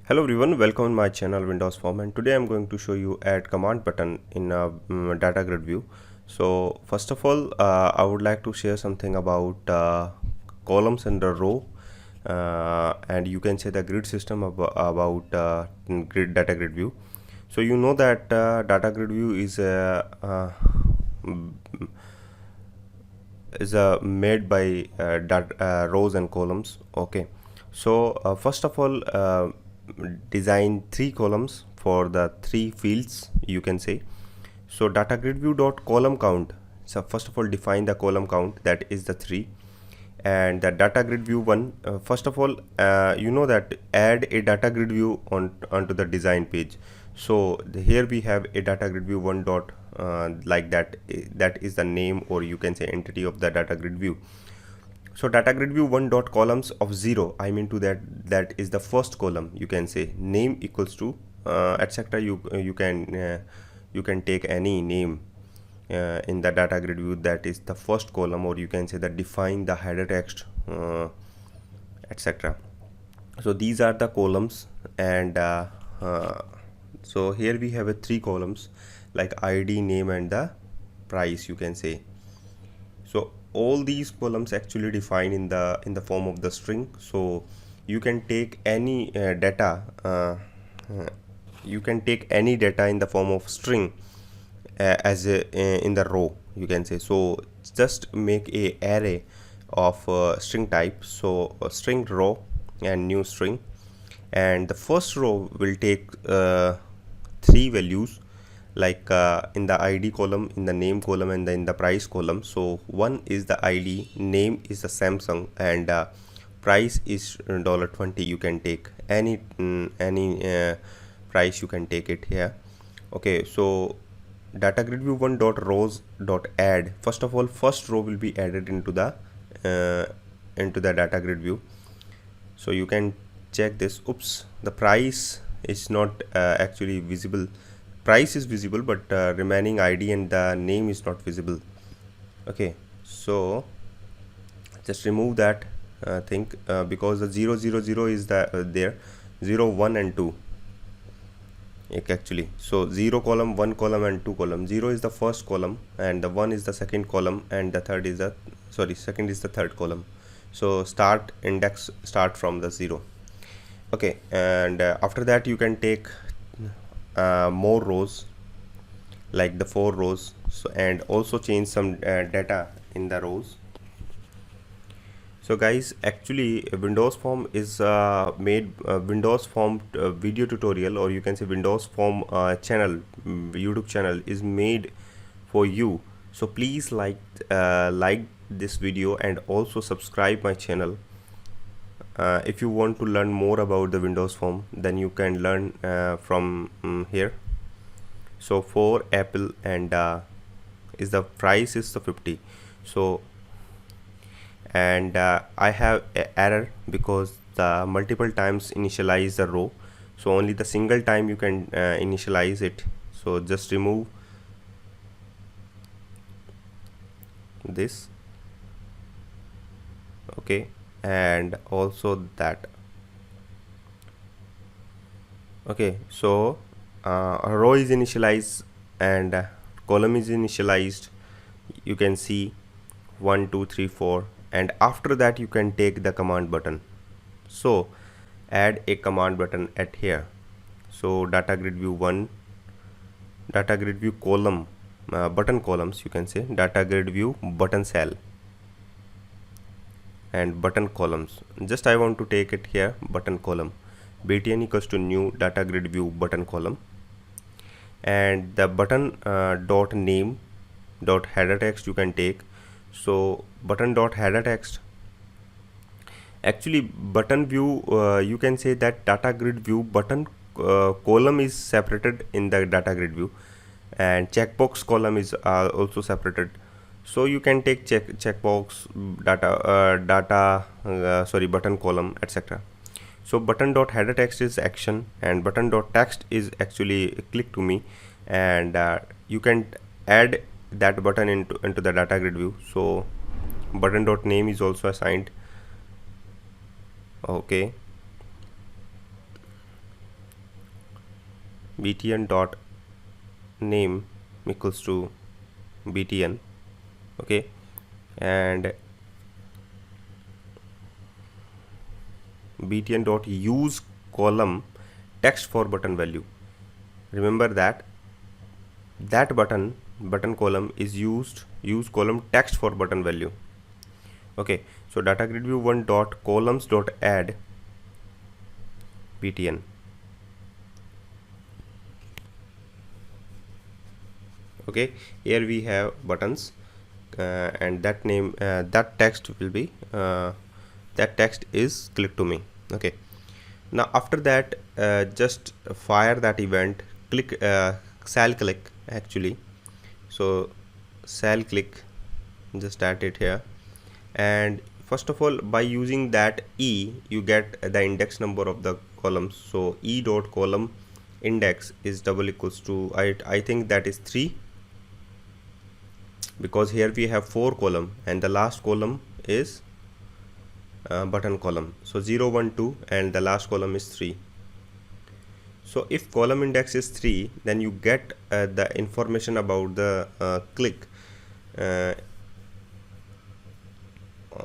Hello everyone, welcome to my channel Windows Form, and today I'm going to show you add command button in Data GridView. So first of all, I would like to share something about columns and the row, and you can say the grid system about Data GridView. So you know that Data GridView is made by rows and columns. Okay, so first of all, design three columns for the three fields, you can say. So DataGridView.column count, so first of all define the column count, that is the 3. And the DataGridView one, first of all, you know that add a DataGridView onto the design page. So here we have a DataGridView one dot like that, that is the name, or you can say entity of the DataGridView. So DataGridView one dot columns of 0, I mean to that is the first column, you can say name equals to etc. You can take any name in the DataGridView, that is the first column, or you can say that define the header text, etc. So these are the columns, and so here we have a 3 columns like ID, name, and the price, you can say. So all these columns actually define in the form of the string. So you can take any data in the form of string as in the row, you can say. So just make a array of string type, so a string row and new string, and the first row will take 3 values, like in the ID column, in the name column, and in the price column. So one is the ID, name is the Samsung, and price is $20. You can take any price, you can take it here. Okay, so DataGridView one dot rows dot add, first of all first row will be added into the DataGridView. So you can check this. Oops, the price is not actually visible. Price is visible, but remaining ID and the name is not visible. Okay, so just remove that thing, because the 0 0 0 is there, 0 1 and 2 actually. So 0 column, 1 column, and 2 column. 0 is the first column, and the 1 is the second column, and the second is the third column. So index start from the 0. Okay, and after that you can take more rows, like the 4 rows, so and also change some data in the rows. So guys, actually Windows Form is made Windows Form video tutorial, or you can say Windows Form channel, YouTube channel is made for you. So please like this video and also subscribe my channel. If you want to learn more about the Windows Form, then you can learn from here. So for Apple, and is the price is the 50. So and I have a error because the multiple times initialize the row, so only the single time you can initialize it. So just remove this. Okay, and also that. Okay, so a row is initialized and column is initialized, you can see 1 2 3 4, and after that you can take the command button. So add a command button at here. So DataGridView 1, DataGridView column, button columns, you can say DataGridView button cell and button columns. Just I want to take it here, button column, btn equals to new DataGridView button column, and the button dot name dot header text you can take. So button dot header text, actually button view, you can say that DataGridView button column is separated in the DataGridView, and checkbox column is also separated. So you can take checkbox, button column, etc. So button dot header text is action, and button dot text is actually click to me, and you can add that button into the DataGridView. So button dot name is also assigned. Okay, btn dot name equals to btn, okay, and btn dot use column text for button value. Remember that button column is use column text for button value. Okay, so data grid view 1 dot columns dot add btn. Okay, here we have buttons, and that name that text will be that text is click to me. Okay, now after that just fire that event click shall click actually. So shall click, just add it here, and first of all by using that e you get the index number of the columns. So e dot column index is double equals to I think that is 3, because here we have 4 column and the last column is button column. So 0 1 2 and the last column is 3. So if column index is 3, then you get the information about the click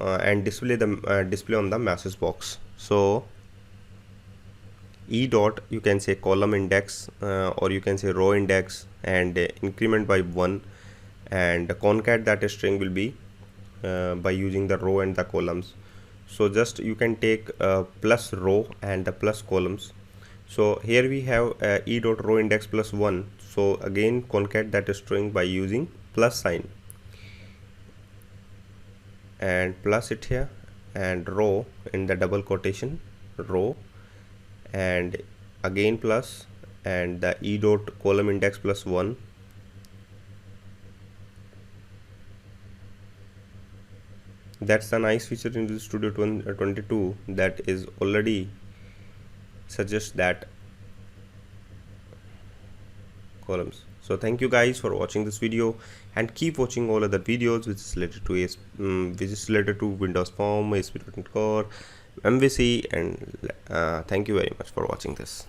and display the display on the message box. So e dot you can say column index or you can say row index and increment by 1, and concat that string will be by using the row and the columns. So just you can take plus row and the plus columns. So here we have e dot row index plus 1. So again concat that string by using plus sign and plus it here, and row in the double quotation row, and again plus, and the e dot column index plus 1. That's the nice feature in Visual Studio 22 that is already suggests that columns. So thank you guys for watching this video, and keep watching all other videos which is related to Windows Form, ASP.NET Core, MVC, and thank you very much for watching this.